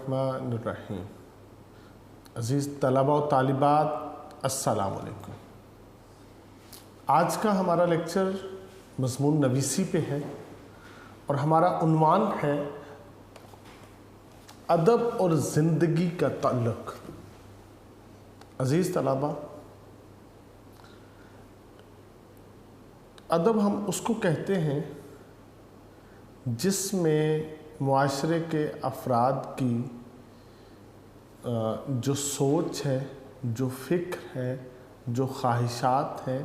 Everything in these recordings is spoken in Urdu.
الرحمن الرحیم۔ عزیز طلباء و طالبات، السلام علیکم۔ آج کا ہمارا لیکچر مضمون نویسی پہ ہے اور ہمارا عنوان ہے ادب اور زندگی کا تعلق۔ عزیز طلباء، ادب ہم اس کو کہتے ہیں جس میں معاشرے کے افراد کی جو سوچ ہے، جو فکر ہے، جو خواہشات ہیں،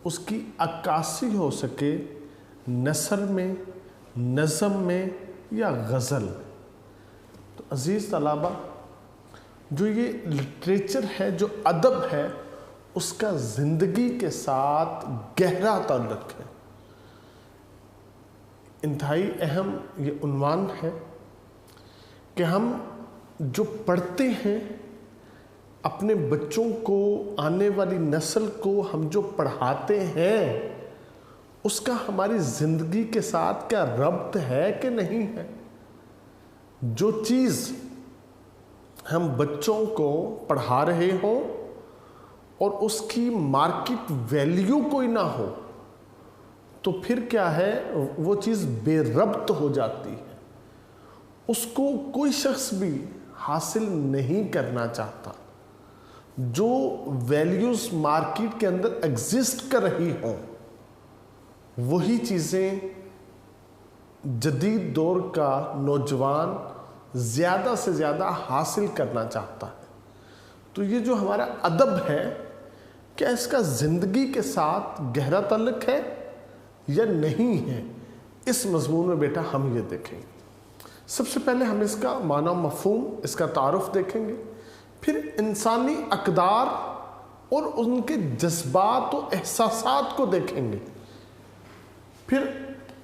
اس کی عکاسی ہو سکے نثر میں، نظم میں یا غزل میں۔ تو عزیز طلباء، جو یہ لٹریچر ہے، جو ادب ہے، اس کا زندگی کے ساتھ گہرا تعلق ہے۔ انتہائی اہم یہ عنوان ہے کہ ہم جو پڑھتے ہیں، اپنے بچوں کو، آنے والی نسل کو ہم جو پڑھاتے ہیں، اس کا ہماری زندگی کے ساتھ کیا ربط ہے کہ نہیں ہے۔ جو چیز ہم بچوں کو پڑھا رہے ہوں اور اس کی مارکیٹ ویلیو کوئی نہ ہو تو پھر کیا ہے، وہ چیز بے ربط ہو جاتی ہے، اس کو کوئی شخص بھی حاصل نہیں کرنا چاہتا۔ جو ویلیوز مارکیٹ کے اندر ایگزسٹ کر رہی ہوں، وہی چیزیں جدید دور کا نوجوان زیادہ سے زیادہ حاصل کرنا چاہتا ہے۔ تو یہ جو ہمارا ادب ہے، کیا اس کا زندگی کے ساتھ گہرا تعلق ہے یا نہیں ہے؟ اس مضمون میں بیٹا ہم یہ دیکھیں گے۔ سب سے پہلے ہم اس کا معنی و مفہوم، اس کا تعارف دیکھیں گے، پھر انسانی اقدار اور ان کے جذبات و احساسات کو دیکھیں گے، پھر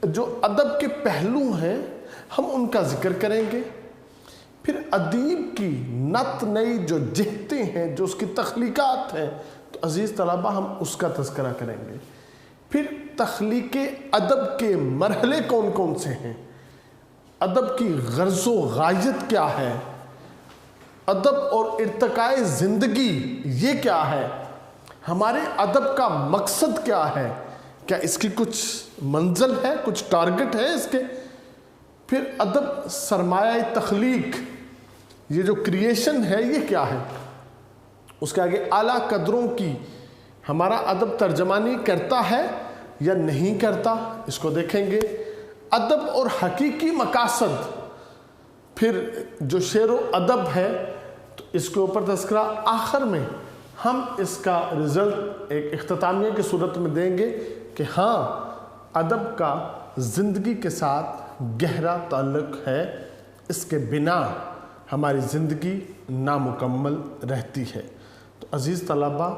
جو ادب کے پہلو ہیں ہم ان کا ذکر کریں گے، پھر ادیب کی نت نئی جو جہتیں ہیں، جو اس کی تخلیقات ہیں، تو عزیز طلباء ہم اس کا تذکرہ کریں گے، پھر تخلیق ادب کے مرحلے کون کون سے ہیں، ادب کی غرض و غایت کیا ہے، ادب اور ارتقاء زندگی یہ کیا ہے، ہمارے ادب کا مقصد کیا ہے، کیا اس کی کچھ منزل ہے، کچھ ٹارگٹ ہے اس کے، پھر ادب سرمایہ تخلیق، یہ جو کریشن ہے یہ کیا ہے، اس کے آگے اعلیٰ قدروں کی ہمارا ادب ترجمانی کرتا ہے یا نہیں کرتا، اس کو دیکھیں گے، ادب اور حقیقی مقاصد، پھر جو شعر و ادب ہے تو اس کے اوپر تذکرہ، آخر میں ہم اس کا رزلٹ ایک اختتامیہ کی صورت میں دیں گے کہ ہاں، ادب کا زندگی کے ساتھ گہرا تعلق ہے، اس کے بنا ہماری زندگی نامکمل رہتی ہے۔ تو عزیز طلباء،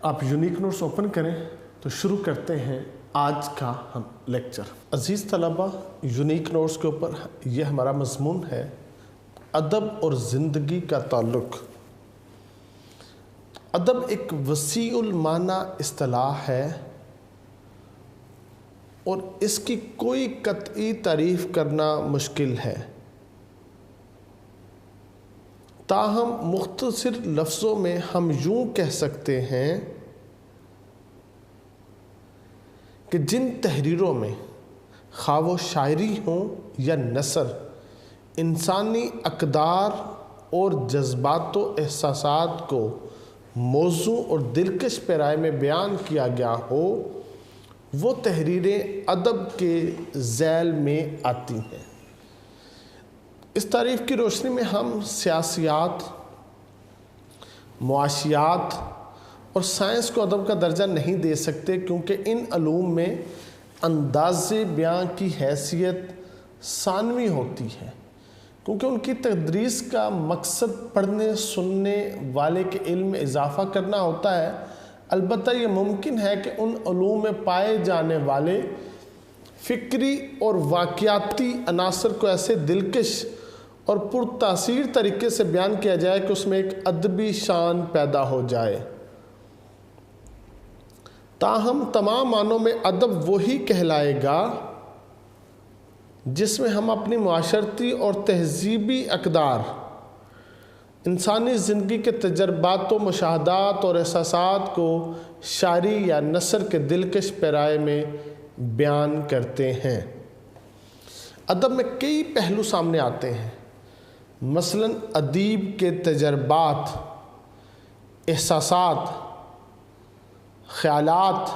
آپ یونیک نوٹس اوپن کریں تو شروع کرتے ہیں آج کا ہم لیکچر۔ عزیز طلباء، یونیک نوٹس کے اوپر یہ ہمارا مضمون ہے ادب اور زندگی کا تعلق۔ ادب ایک وسیع المعنی اصطلاح ہے اور اس کی کوئی قطعی تعریف کرنا مشکل ہے، تاہم مختصر لفظوں میں ہم یوں کہہ سکتے ہیں کہ جن تحریروں میں خواہ وہ شاعری ہوں یا نثر، انسانی اقدار اور جذبات و احساسات کو موزوں اور دلکش پیرائے میں بیان کیا گیا ہو، وہ تحریریں ادب کے ذیل میں آتی ہیں۔ اس تعریف کی روشنی میں ہم سیاسیات، معاشیات اور سائنس کو ادب کا درجہ نہیں دے سکتے، کیونکہ ان علوم میں انداز بیان کی حیثیت ثانوی ہوتی ہے، کیونکہ ان کی تدریس کا مقصد پڑھنے سننے والے کے علم میں اضافہ کرنا ہوتا ہے۔ البتہ یہ ممکن ہے کہ ان علوم میں پائے جانے والے فکری اور واقعاتی عناصر کو ایسے دلکش اور پرتاثیر طریقے سے بیان کیا جائے کہ اس میں ایک ادبی شان پیدا ہو جائے۔ تاہم تمام معنوں میں ادب وہی کہلائے گا جس میں ہم اپنی معاشرتی اور تہذیبی اقدار، انسانی زندگی کے تجربات و مشاہدات اور احساسات کو شاعری یا نثر کے دلکش پیرائے میں بیان کرتے ہیں۔ ادب میں کئی پہلو سامنے آتے ہیں، مثلاً ادیب کے تجربات، احساسات، خیالات،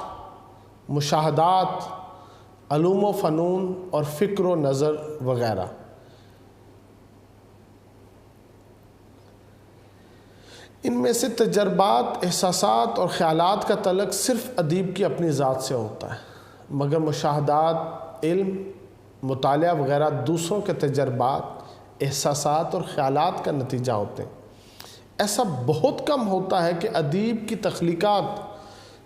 مشاہدات، علوم و فنون اور فکر و نظر وغیرہ۔ ان میں سے تجربات، احساسات اور خیالات کا تعلق صرف ادیب کی اپنی ذات سے ہوتا ہے، مگر مشاہدات، علم، مطالعہ وغیرہ دوسروں کے تجربات، احساسات اور خیالات کا نتیجہ ہوتے ہیں۔ ایسا بہت کم ہوتا ہے کہ ادیب کی تخلیقات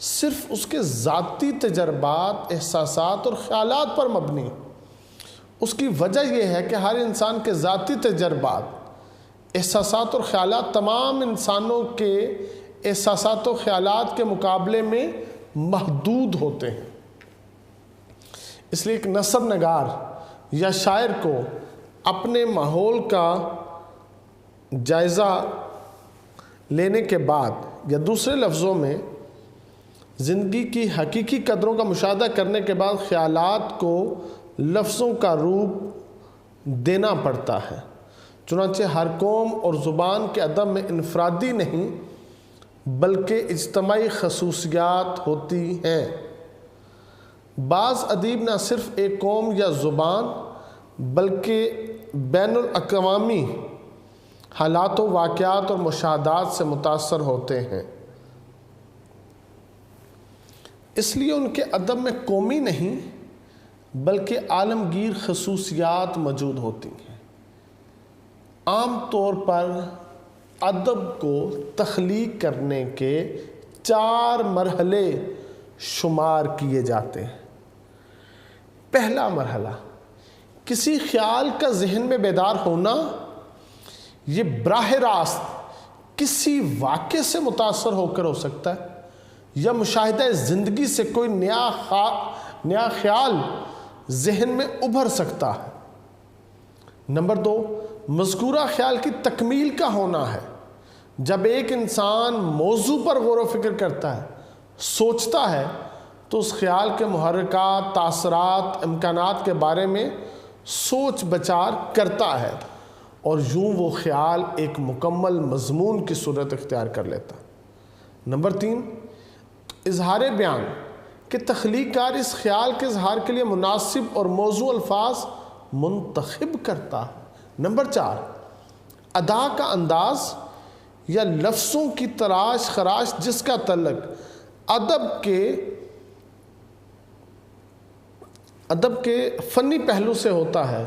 صرف اس کے ذاتی تجربات، احساسات اور خیالات پر مبنی۔ اس کی وجہ یہ ہے کہ ہر انسان کے ذاتی تجربات، احساسات اور خیالات تمام انسانوں کے احساسات و خیالات کے مقابلے میں محدود ہوتے ہیں۔ اس لیے ایک نثر نگار یا شاعر کو اپنے ماحول کا جائزہ لینے کے بعد، یا دوسرے لفظوں میں زندگی کی حقیقی قدروں کا مشاہدہ کرنے کے بعد، خیالات کو لفظوں کا روپ دینا پڑتا ہے۔ چنانچہ ہر قوم اور زبان کے ادب میں انفرادی نہیں بلکہ اجتماعی خصوصیات ہوتی ہیں۔ بعض ادیب نہ صرف ایک قوم یا زبان بلکہ بین الاقوامی حالات و واقعات اور مشاہدات سے متاثر ہوتے ہیں۔ اس لیے ان کے ادب میں قومی نہیں بلکہ عالمگیر خصوصیات موجود ہوتی ہیں۔ عام طور پر ادب کو تخلیق کرنے کے 4 مرحلے شمار کیے جاتے ہیں۔ پہلا مرحلہ، کسی خیال کا ذہن میں بیدار ہونا۔ یہ براہ راست کسی واقعے سے متاثر ہو کر ہو سکتا ہے، یا مشاہدہ زندگی سے کوئی نیا خیال ذہن میں ابھر سکتا ہے۔ نمبر 2، مذکورہ خیال کی تکمیل کا ہونا ہے۔ جب ایک انسان موضوع پر غور و فکر کرتا ہے، سوچتا ہے، تو اس خیال کے محرکات، تاثرات، امکانات کے بارے میں سوچ بچار کرتا ہے، اور یوں وہ خیال ایک مکمل مضمون کی صورت اختیار کر لیتا ہے۔ نمبر 3، اظہار بیان کہ تخلیق کار اس خیال کے اظہار کے لیے مناسب اور موزوں الفاظ منتخب کرتا ہے۔ نمبر 4، ادا کا انداز یا لفظوں کی تراش خراش جس کا تعلق ادب کے فنی پہلو سے ہوتا ہے،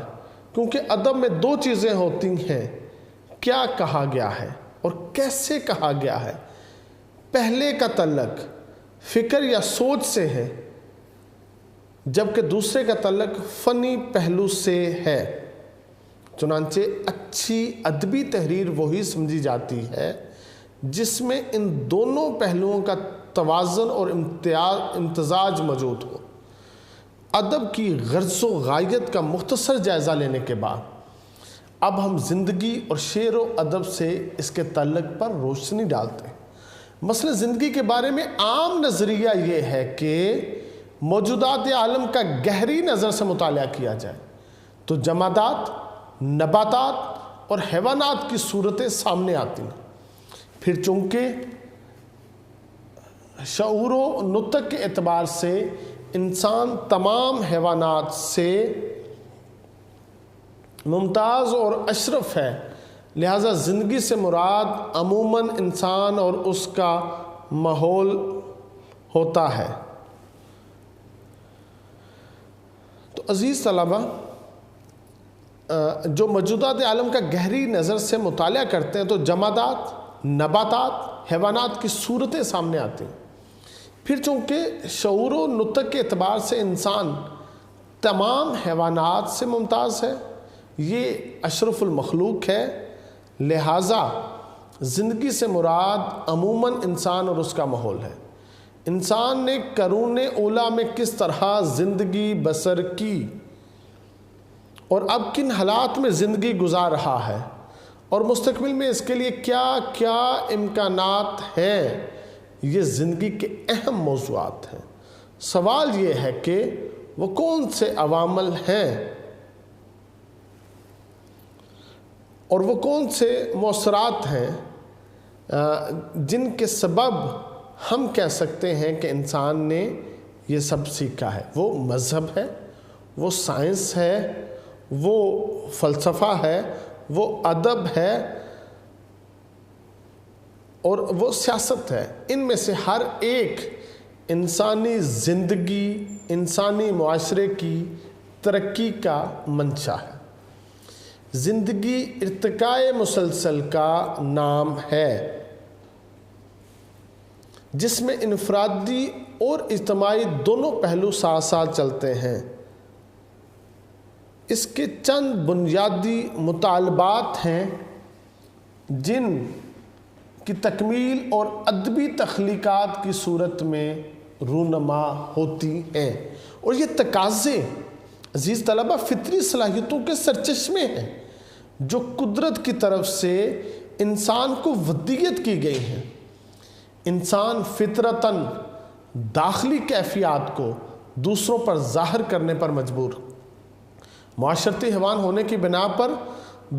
کیونکہ ادب میں 2 چیزیں ہوتی ہیں، کیا کہا گیا ہے اور کیسے کہا گیا ہے۔ پہلے کا تعلق فکر یا سوچ سے ہے، جبکہ دوسرے کا تعلق فنی پہلو سے ہے۔ چنانچہ اچھی ادبی تحریر وہی سمجھی جاتی ہے جس میں ان دونوں پہلوؤں کا توازن اور امتزاج موجود ہو۔ ادب کی غرض و غایت کا مختصر جائزہ لینے کے بعد اب ہم زندگی اور شعر و ادب سے اس کے تعلق پر روشنی ڈالتے ہیں۔ مثلا زندگی کے بارے میں عام نظریہ یہ ہے کہ موجودات عالم کا گہری نظر سے مطالعہ کیا جائے تو جمادات، نباتات اور حیوانات کی صورتیں سامنے آتی ہیں۔ پھر چونکہ شعور و نطق کے اعتبار سے انسان تمام حیوانات سے ممتاز اور اشرف ہے، لہذا زندگی سے مراد عموماً انسان اور اس کا ماحول ہوتا ہے۔ تو عزیز طلبہ، جو موجودات عالم کا گہری نظر سے مطالعہ کرتے ہیں تو جمادات، نباتات، حیوانات کی صورتیں سامنے آتی ہیں۔ پھر چونکہ شعور و نطق کے اعتبار سے انسان تمام حیوانات سے ممتاز ہے، یہ اشرف المخلوق ہے، لہٰذا زندگی سے مراد عموماً انسان اور اس کا ماحول ہے۔ انسان نے قرون اولیٰ میں کس طرح زندگی بسر کی اور اب کن حالات میں زندگی گزار رہا ہے اور مستقبل میں اس کے لیے کیا کیا امکانات ہیں، یہ زندگی کے اہم موضوعات ہیں۔ سوال یہ ہے کہ وہ کون سے عوامل ہیں اور وہ کون سے مؤثرات ہیں جن کے سبب ہم کہہ سکتے ہیں کہ انسان نے یہ سب سیکھا ہے۔ وہ مذہب ہے، وہ سائنس ہے، وہ فلسفہ ہے، وہ ادب ہے اور وہ سیاست ہے۔ ان میں سے ہر ایک انسانی زندگی، انسانی معاشرے کی ترقی کا منشا ہے۔ زندگی ارتقاء مسلسل کا نام ہے، جس میں انفرادی اور اجتماعی دونوں پہلو ساتھ ساتھ چلتے ہیں۔ اس کے چند بنیادی مطالبات ہیں جن کی تکمیل اور ادبی تخلیقات کی صورت میں رونما ہوتی ہیں، اور یہ تقاضے عزیز طلبہ فطری صلاحیتوں کے سرچشمے ہیں جو قدرت کی طرف سے انسان کو ودیت کی گئی ہیں۔ انسان فطرتاً داخلی کیفیات کو دوسروں پر ظاہر کرنے پر مجبور، معاشرتی حیوان ہونے کی بنا پر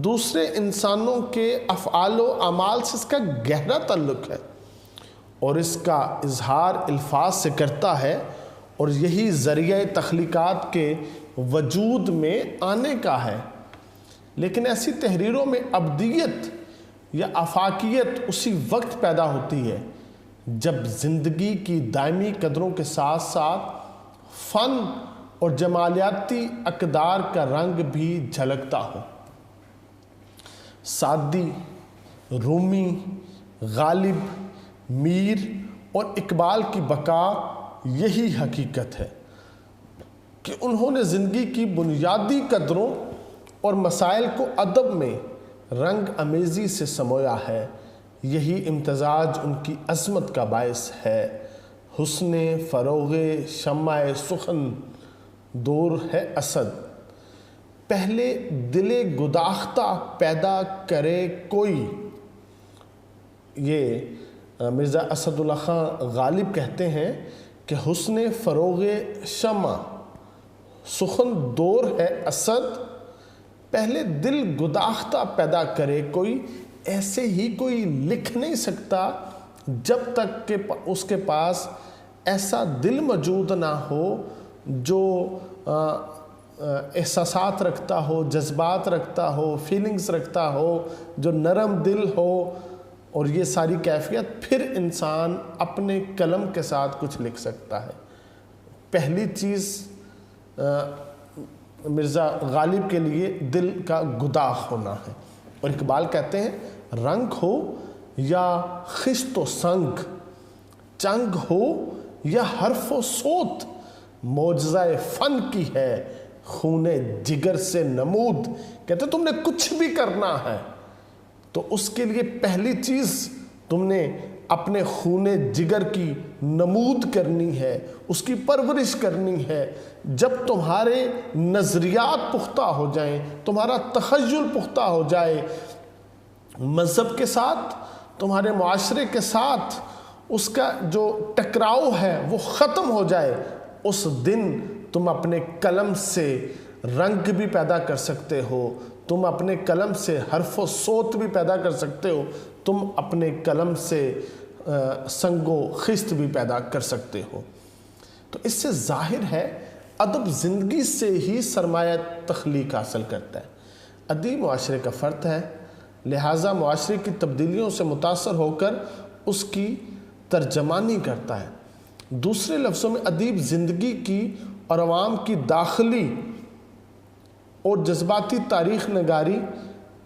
دوسرے انسانوں کے افعال و اعمال سے اس کا گہرا تعلق ہے اور اس کا اظہار الفاظ سے کرتا ہے، اور یہی ذریعہ تخلیقات کے وجود میں آنے کا ہے۔ لیکن ایسی تحریروں میں ابدیت یا آفاقیت اسی وقت پیدا ہوتی ہے جب زندگی کی دائمی قدروں کے ساتھ ساتھ فن اور جمالیاتی اقدار کا رنگ بھی جھلکتا ہو۔ سعدی، رومی، غالب، میر اور اقبال کی بقا یہی حقیقت ہے کہ انہوں نے زندگی کی بنیادی قدروں اور مسائل کو ادب میں رنگ امیزی سے سمویا ہے۔ یہی امتزاج ان کی عظمت کا باعث ہے۔ حسن فروغ شمع سخن دور ہے اسد، پہلے دل گداختہ پیدا کرے کوئی۔ یہ مرزا اسد اللہ خان غالب کہتے ہیں کہ حسن فروغ شمع سخن دور ہے اسد، پہلے دل گداختہ پیدا کرے کوئی۔ ایسے ہی کوئی لکھ نہیں سکتا جب تک کہ اس کے پاس ایسا دل موجود نہ ہو جو احساسات رکھتا ہو، جذبات رکھتا ہو، فیلنگز رکھتا ہو، جو نرم دل ہو، اور یہ ساری کیفیت پھر انسان اپنے قلم کے ساتھ کچھ لکھ سکتا ہے۔ پہلی چیز مرزا غالب کے لیے دل کا گداخ ہونا ہے، اور اقبال کہتے ہیں رنگ ہو یا خشت و سنگ، چنگ ہو یا حرف و صوت، معجزہ فن کی ہے خون جگر سے نمود۔ کہتے تم نے کچھ بھی کرنا ہے تو اس کے لیے پہلی چیز تم نے اپنے خون جگر کی نمود کرنی ہے، اس کی پرورش کرنی ہے۔ جب تمہارے نظریات پختہ ہو جائیں، تمہارا تخیل پختہ ہو جائے، مذہب کے ساتھ، تمہارے معاشرے کے ساتھ اس کا جو ٹکراؤ ہے وہ ختم ہو جائے، اس دن تم اپنے قلم سے رنگ بھی پیدا کر سکتے ہو، تم اپنے قلم سے حرف و صوت بھی پیدا کر سکتے ہو، تم اپنے قلم سے سنگ و خشت بھی پیدا کر سکتے ہو۔ تو اس سے ظاہر ہے ادب زندگی سے ہی سرمایہ تخلیق حاصل کرتا ہے۔ ادیب معاشرے کا فرد ہے، لہٰذا معاشرے کی تبدیلیوں سے متاثر ہو کر اس کی ترجمانی کرتا ہے۔ دوسرے لفظوں میں ادیب زندگی کی اور عوام کی داخلی اور جذباتی تاریخ نگاری،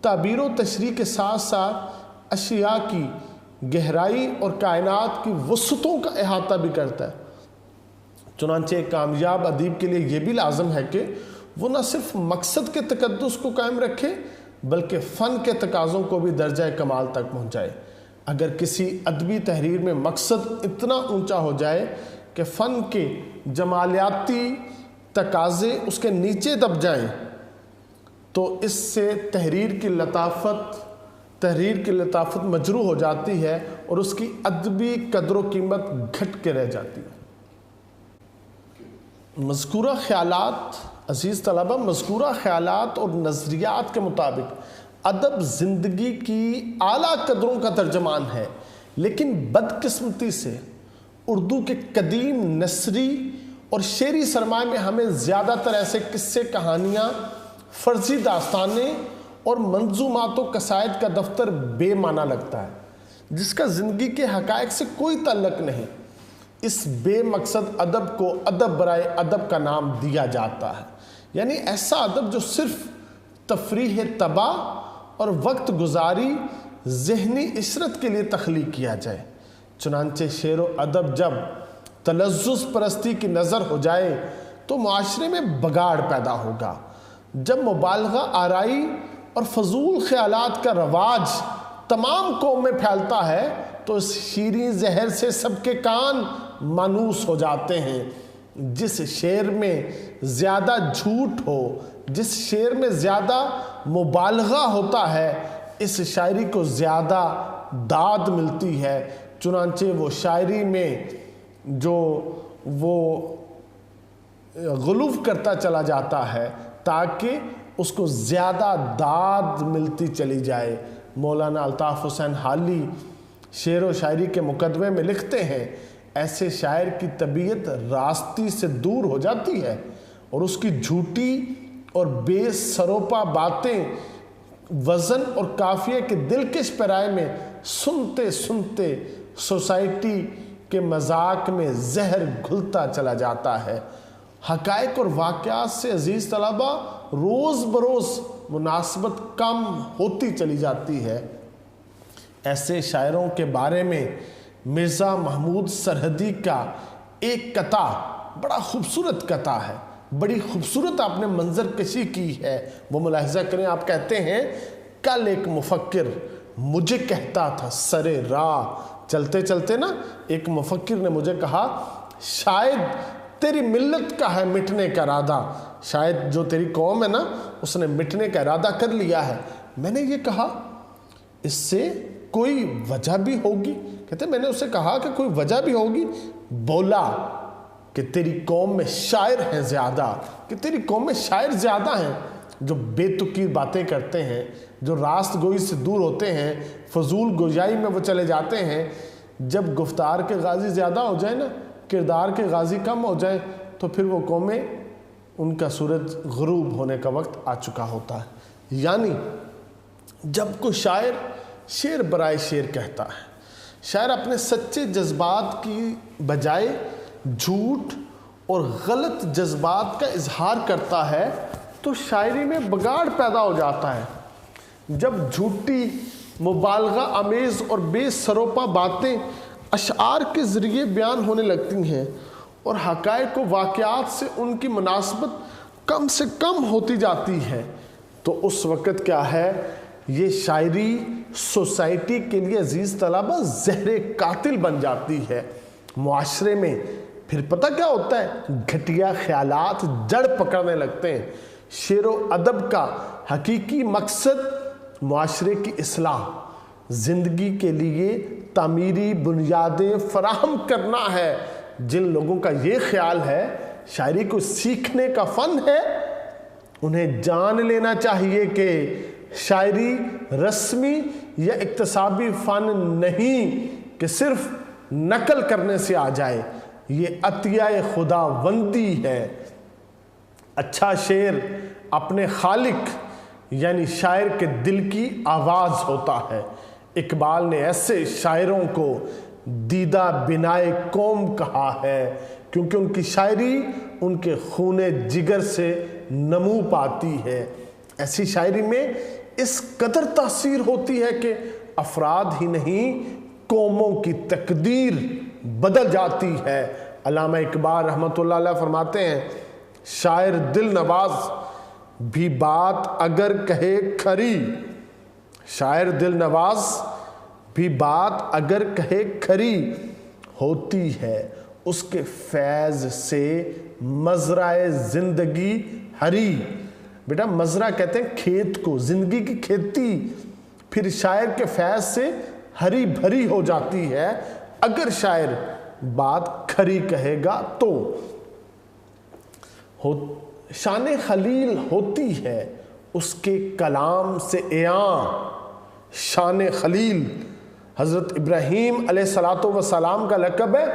تعبیر و تشریح کے ساتھ ساتھ اشیاء کی گہرائی اور کائنات کی وسعتوں کا احاطہ بھی کرتا ہے۔ چنانچہ ایک کامیاب ادیب کے لیے یہ بھی لازم ہے کہ وہ نہ صرف مقصد کے تقدس کو قائم رکھے بلکہ فن کے تقاضوں کو بھی درجہ کمال تک پہنچائے۔ اگر کسی ادبی تحریر میں مقصد اتنا اونچا ہو جائے کہ فن کے جمالیاتی تقاضے اس کے نیچے دب جائیں تو اس سے تحریر کی لطافت مجروح ہو جاتی ہے اور اس کی ادبی قدر و قیمت گھٹ کے رہ جاتی ہے۔ مذکورہ خیالات، عزیز طلبہ، مذکورہ خیالات اور نظریات کے مطابق ادب زندگی کی اعلیٰ قدروں کا ترجمان ہے، لیکن بدقسمتی سے اردو کے قدیم نثری اور شعری سرمایہ میں ہمیں زیادہ تر ایسے قصے، کہانیاں، فرضی داستانیں اور منظومات و قصائد کا دفتر بے معنی لگتا ہے، جس کا زندگی کے حقائق سے کوئی تعلق نہیں۔ اس بے مقصد ادب کو ادب برائے ادب کا نام دیا جاتا ہے، یعنی ایسا ادب جو صرف تفریح طبع اور وقت گزاری، ذہنی عشرت کے لیے تخلیق کیا جائے۔ چنانچہ شعر و ادب جب تلذذ پرستی کی نظر ہو جائے تو معاشرے میں بگاڑ پیدا ہوگا۔ جب مبالغہ آرائی اور فضول خیالات کا رواج تمام قوم میں پھیلتا ہے تو اس شیریں زہر سے سب کے کان مانوس ہو جاتے ہیں۔ جس شعر میں زیادہ جھوٹ ہو، جس شعر میں زیادہ مبالغہ ہوتا ہے، اس شاعری کو زیادہ داد ملتی ہے۔ چنانچہ وہ شاعری میں جو وہ غلو کرتا چلا جاتا ہے تاکہ اس کو زیادہ داد ملتی چلی جائے۔ مولانا الطاف حسین حالی شعر و شاعری کے مقدمے میں لکھتے ہیں، ایسے شاعر کی طبیعت راستی سے دور ہو جاتی ہے اور اس کی جھوٹی اور بے سروپا باتیں وزن اور قافیے کے دلکش پیرائے میں سنتے سنتے سوسائٹی کے مذاق میں زہر گھلتا چلا جاتا ہے۔ حقائق اور واقعات سے عزیز طلبہ روز بروز مناسبت کم ہوتی چلی جاتی ہے۔ ایسے شاعروں کے بارے میں مرزا محمود سرحدی کا ایک قطع بڑا خوبصورت قطع ہے، بڑی خوبصورت آپ نے منظر کشی کی ہے، وہ ملاحظہ کریں۔ آپ کہتے ہیں، کل ایک مفکر مجھے کہتا تھا سرے راہ، چلتے چلتے نا ایک مفکر نے مجھے کہا، شاید تیری ملت کا ہے مٹنے کا ارادہ، شاید جو تیری قوم ہے نا اس نے مٹنے کا ارادہ کر لیا ہے۔ میں نے یہ کہا اس سے کوئی وجہ بھی ہوگی؟ کہتے میں نے اسے کہا کہ کوئی وجہ بھی ہوگی؟ بولا کہ تیری قوم میں شاعر ہیں زیادہ، کہ تیری قوم میں شاعر زیادہ ہیں جو بے تکی باتیں کرتے ہیں، جو راست گوئی سے دور ہوتے ہیں، فضول گویائی میں وہ چلے جاتے ہیں۔ جب گفتار کے غازی زیادہ ہو جائیں نا، کردار کے غازی کم ہو جائیں، تو پھر وہ قومیں ان کا سورج غروب ہونے کا وقت آ چکا ہوتا ہے۔ یعنی جب کوئی شاعر شعر برائے شعر کہتا ہے، شاعر اپنے سچے جذبات کی بجائے جھوٹ اور غلط جذبات کا اظہار کرتا ہے تو شاعری میں بگاڑ پیدا ہو جاتا ہے۔ جب جھوٹی، مبالغہ آمیز اور بے سروپا باتیں اشعار کے ذریعے بیان ہونے لگتی ہیں اور حقائق و واقعات سے ان کی مناسبت کم سے کم ہوتی جاتی ہے، تو اس وقت کیا ہے، یہ شاعری سوسائٹی کے لیے عزیز طلبہ زہر قاتل بن جاتی ہے۔ معاشرے میں پھر پتہ کیا ہوتا ہے، گھٹیا خیالات جڑ پکڑنے لگتے ہیں۔ شعر و ادب کا حقیقی مقصد معاشرے کی اصلاح، زندگی کے لیے تعمیری بنیادیں فراہم کرنا ہے۔ جن لوگوں کا یہ خیال ہے شاعری کو سیکھنے کا فن ہے، انہیں جان لینا چاہیے کہ شاعری رسمی یا اکتسابی فن نہیں کہ صرف نقل کرنے سے آ جائے، یہ عطیہ خداوندی ہے۔ اچھا شعر اپنے خالق یعنی شاعر کے دل کی آواز ہوتا ہے۔ اقبال نے ایسے شاعروں کو دیدہ بنائے قوم کہا ہے کیونکہ ان کی شاعری ان کے خون جگر سے نمو پاتی ہے۔ ایسی شاعری میں اس قدر تاثیر ہوتی ہے کہ افراد ہی نہیں قوموں کی تقدیر بدل جاتی ہے۔ علامہ اقبال رحمۃ اللہ علیہ فرماتے ہیں، شاعر دل نواز بھی بات اگر کہے کھری، شاعر دل نواز بھی بات اگر کہے کھری، ہوتی ہے اس کے فیض سے مزرعہ زندگی ہری۔ بیٹا مزرع کہتے ہیں کھیت کو، زندگی کی کھیتی پھر شاعر کے فیض سے ہری بھری ہو جاتی ہے اگر شاعر بات کھری کہے گا تو۔ شان خلیل ہوتی ہے اس کے کلام سے عیاں۔ شان خلیل حضرت ابراہیم علیہ السلام کا لقب ہے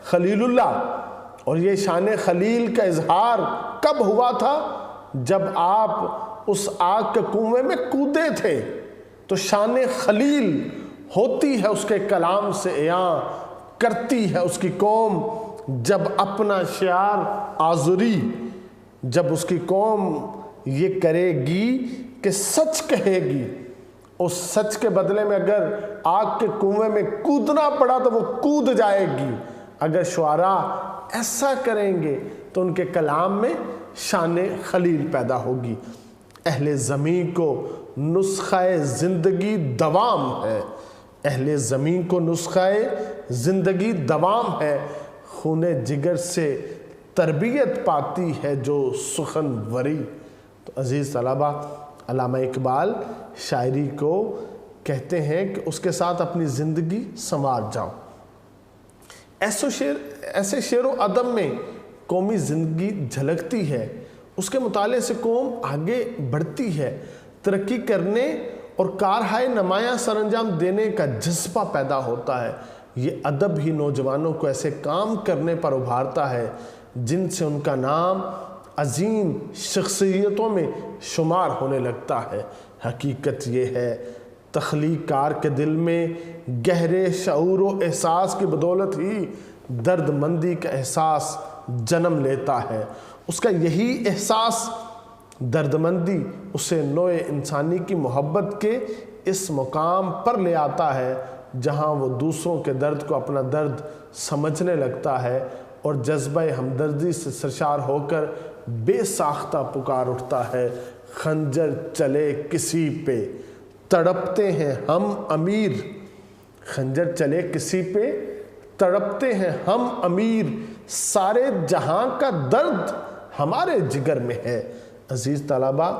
خلیل اللہ، اور یہ شان خلیل کا اظہار کب ہوا تھا؟ جب آپ اس آگ کے کنویں میں کودے تھے۔ تو شان خلیل ہوتی ہے اس کے کلام سے عیاں، کرتی ہے اس کی قوم جب اپنا شعار آزری، جب اس کی قوم یہ کرے گی کہ سچ کہے گی، اس سچ کے بدلے میں اگر آگ کے کنویں میں کودنا پڑا تو وہ کود جائے گی۔ اگر شعراء ایسا کریں گے تو ان کے کلام میں شان خلیل پیدا ہوگی۔ اہل زمین کو نسخہ زندگی دوام ہے، اہل زمین کو نسخہ زندگی دوام ہے، خون جگر سے تربیت پاتی ہے جو سخن وری۔ تو عزیز طلبہ، علامہ اقبال شاعری کو کہتے ہیں کہ اس کے ساتھ اپنی زندگی سنوار جاؤ۔ ایسے شعر و ادب میں قومی زندگی جھلکتی ہے، اس کے مطالعے سے قوم آگے بڑھتی ہے، ترقی کرنے اور کارہائے نمایاں سر انجام دینے کا جذبہ پیدا ہوتا ہے۔ یہ ادب ہی نوجوانوں کو ایسے کام کرنے پر ابھارتا ہے جن سے ان کا نام عظیم شخصیتوں میں شمار ہونے لگتا ہے۔ حقیقت یہ ہے تخلیق کار کے دل میں گہرے شعور و احساس کی بدولت ہی درد مندی کا احساس جنم لیتا ہے۔ اس کا یہی احساس درد مندی اسے نوع انسانی کی محبت کے اس مقام پر لے آتا ہے جہاں وہ دوسروں کے درد کو اپنا درد سمجھنے لگتا ہے اور جذبہ ہمدردی سے سرشار ہو کر بے ساختہ پکار اٹھتا ہے۔ خنجر چلے کسی پہ تڑپتے ہیں ہم امیر، خنجر چلے کسی پہ تڑپتے ہیں ہم امیر، سارے جہاں کا درد ہمارے جگر میں ہے۔ عزیز طلبہ،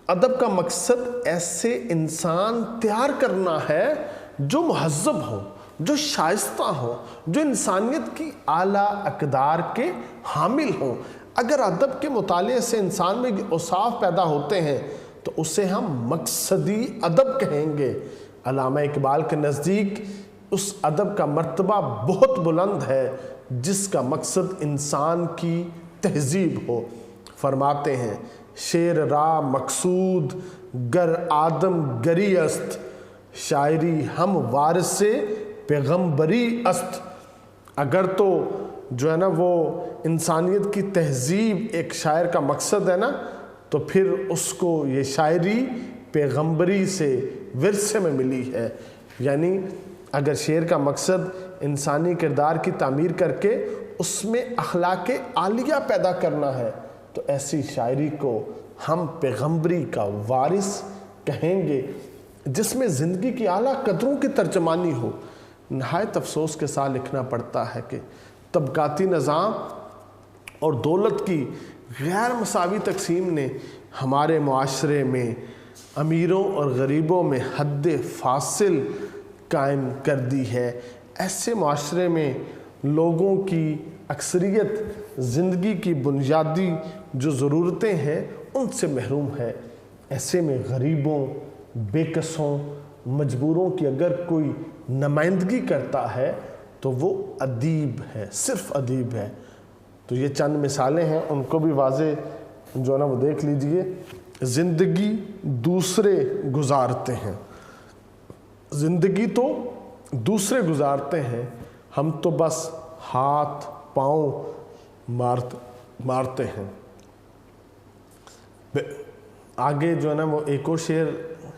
ادب کا مقصد ایسے انسان تیار کرنا ہے جو مہذب ہو، جو شائستہ ہو، جو انسانیت کی اعلیٰ اقدار کے حامل ہوں۔ اگر ادب کے مطالعے سے انسان میں اوصاف پیدا ہوتے ہیں تو اسے ہم مقصدی ادب کہیں گے۔ علامہ اقبال کے نزدیک اس ادب کا مرتبہ بہت بلند ہے جس کا مقصد انسان کی تہذیب ہو۔ فرماتے ہیں شعر را مقصود گر آدم گری است، شاعری ہم وارث پیغمبری است۔ اگر تو جو ہے نا وہ انسانیت کی تہذیب ایک شاعر کا مقصد ہے نا، تو پھر اس کو یہ شاعری پیغمبری سے ورثے میں ملی ہے۔ یعنی اگر شعر کا مقصد انسانی کردار کی تعمیر کر کے اس میں اخلاق عالیہ پیدا کرنا ہے تو ایسی شاعری کو ہم پیغمبری کا وارث کہیں گے جس میں زندگی کی اعلیٰ قدروں کی ترجمانی ہو۔ نہایت افسوس کے ساتھ لکھنا پڑتا ہے کہ طبقاتی نظام اور دولت کی غیر مساوی تقسیم نے ہمارے معاشرے میں امیروں اور غریبوں میں حد فاصل قائم کر دی ہے۔ ایسے معاشرے میں لوگوں کی اکثریت زندگی کی بنیادی جو ضرورتیں ہیں ان سے محروم ہے۔ ایسے میں غریبوں، بے کسوں، مجبوروں کی اگر کوئی نمائندگی کرتا ہے تو وہ ادیب ہے، صرف ادیب ہے۔ تو یہ چند مثالیں ہیں، ان کو بھی واضح جو ہے نا وہ دیکھ لیجئے۔ زندگی دوسرے گزارتے ہیں، زندگی تو دوسرے گزارتے ہیں، ہم تو بس ہاتھ پاؤں مارتے ہیں۔ آگے جو ہے نا وہ ایک اور شعر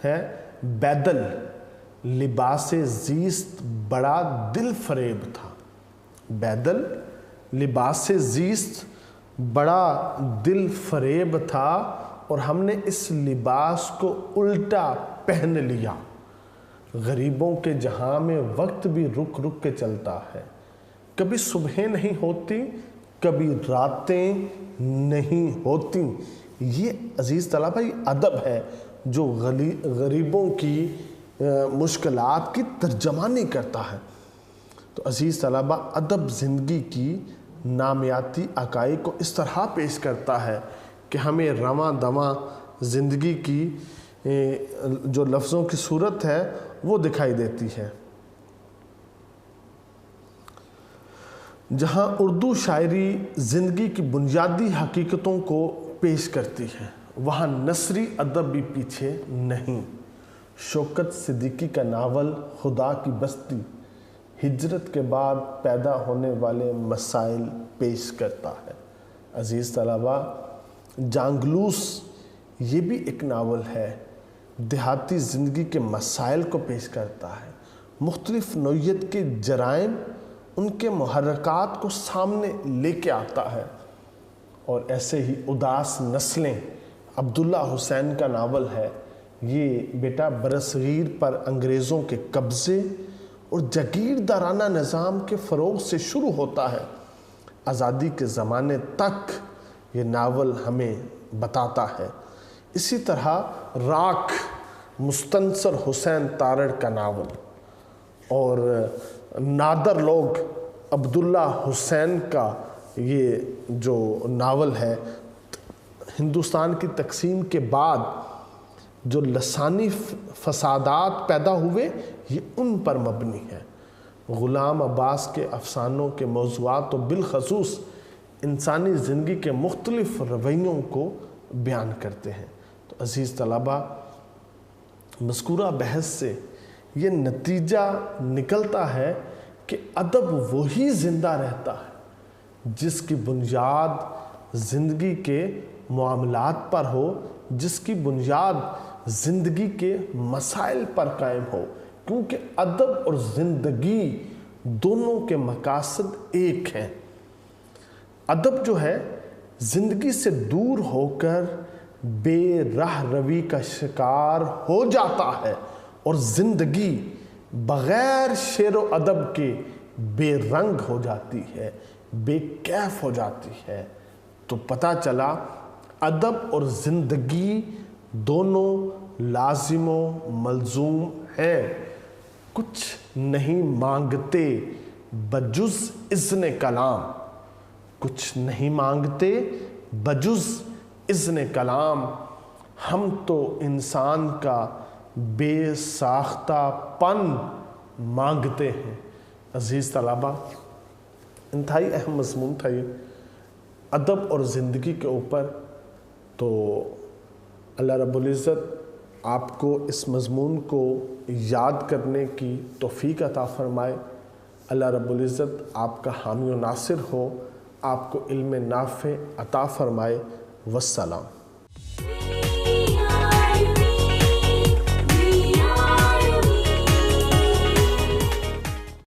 ہے، بیدل لباس زیست بڑا دل فریب تھا۔ بیدل لباس زیست بڑا دل فریب تھا اور ہم نے اس لباس کو الٹا پہن لیا۔ غریبوں کے جہاں میں وقت بھی رک رک کے چلتا ہے، کبھی صبح نہیں ہوتی کبھی راتیں نہیں ہوتی۔ یہ عزیز طلبہ یہ ادب ہے جو غریبوں کی مشکلات کی ترجمانی کرتا ہے۔ تو عزیز طلبہ ادب زندگی کی نامیاتی عقائد کو اس طرح پیش کرتا ہے کہ ہمیں رواں دواں زندگی کی جو لفظوں کی صورت ہے وہ دکھائی دیتی ہے۔ جہاں اردو شاعری زندگی کی بنیادی حقیقتوں کو پیش کرتی ہے، وہاں نثری ادب بھی پیچھے نہیں۔ شوکت صدیقی کا ناول خدا کی بستی ہجرت کے بعد پیدا ہونے والے مسائل پیش کرتا ہے۔ عزیز طلبہ، جانگلوس یہ بھی ایک ناول ہے، دیہاتی زندگی کے مسائل کو پیش کرتا ہے، مختلف نوعیت کے جرائم، ان کے محرکات کو سامنے لے کے آتا ہے۔ اور ایسے ہی اداس نسلیں عبداللہ حسین کا ناول ہے۔ یہ بیٹا برصغیر پر انگریزوں کے قبضے اور جاگیردارانہ نظام کے فروغ سے شروع ہوتا ہے، آزادی کے زمانے تک یہ ناول ہمیں بتاتا ہے۔ اسی طرح راکھ مستنصر حسین تارڑ کا ناول اور نادر لوگ عبداللہ حسین کا یہ جو ناول ہے، ہندوستان کی تقسیم کے بعد جو لسانی فسادات پیدا ہوئے یہ ان پر مبنی ہے۔ غلام عباس کے افسانوں کے موضوعات و بالخصوص انسانی زندگی کے مختلف رویوں کو بیان کرتے ہیں۔ تو عزیز طلبہ، مذکورہ بحث سے یہ نتیجہ نکلتا ہے کہ ادب وہی زندہ رہتا ہے جس کی بنیاد زندگی کے معاملات پر ہو، جس کی بنیاد زندگی کے مسائل پر قائم ہو، کیونکہ ادب اور زندگی دونوں کے مقاصد ایک ہیں۔ ادب جو ہے زندگی سے دور ہو کر بے رہ روی کا شکار ہو جاتا ہے، اور زندگی بغیر شعر و ادب کے بے رنگ ہو جاتی ہے، بے کیف ہو جاتی ہے۔ تو پتہ چلا ادب اور زندگی دونوں لازم و ملزوم ہیں۔ کچھ نہیں مانگتے بجز اذن کلام، کچھ نہیں مانگتے بجز اذن کلام، ہم تو انسان کا بے ساختہ پن مانگتے ہیں۔ عزیز طلبہ، انتہائی اہم مضمون تھا یہ ادب اور زندگی کے اوپر۔ تو اللہ رب العزت آپ کو اس مضمون کو یاد کرنے کی توفیق عطا فرمائے۔ اللہ رب العزت آپ کا حامی و ناصر ہو، آپ کو علم نافع عطا فرمائے۔ والسلام۔